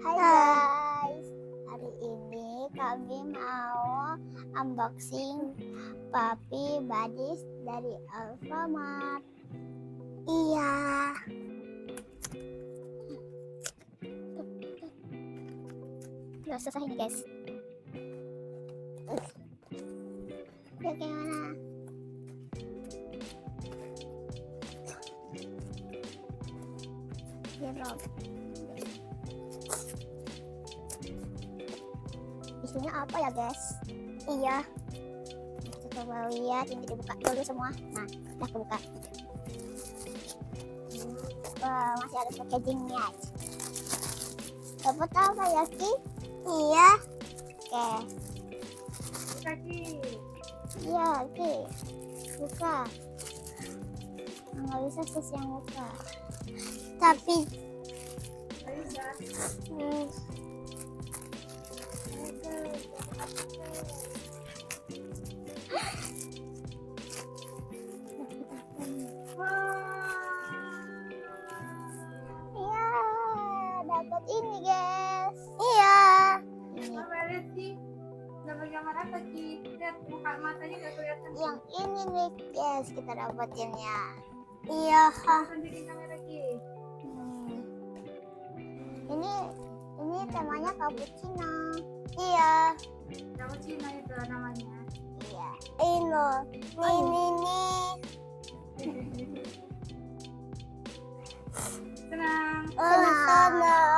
Hai guys, hari ini kami mau unboxing Puppy Buddies dari Alfamart. Iya. Udah selesai nih guys. Lihat gimana? Rob. Isinya apa ya guys? Iya. Kita coba lihat, ini dibuka dulu semua. Nah, udah kebuka. Wah, masih ada packagingnya. Dapat apa ya Ki? Iya. Oke. Buka Ki. Iya Ki. Buka. Nggak bisa sis yang buka. Tapi Bisa. Iya, dapat ini guys. Iya. Mama lihat Ki. Dapat gambar apa Ki? Lihat muka matanya gak kelihatan. Yang ini nih guys, kita dapatinnya. Iya. Langsung bikin kamera Ki. Ini temanya cappuccino. Iya. Cappuccino itu namanya. Iya. Ini. Senang. Senang.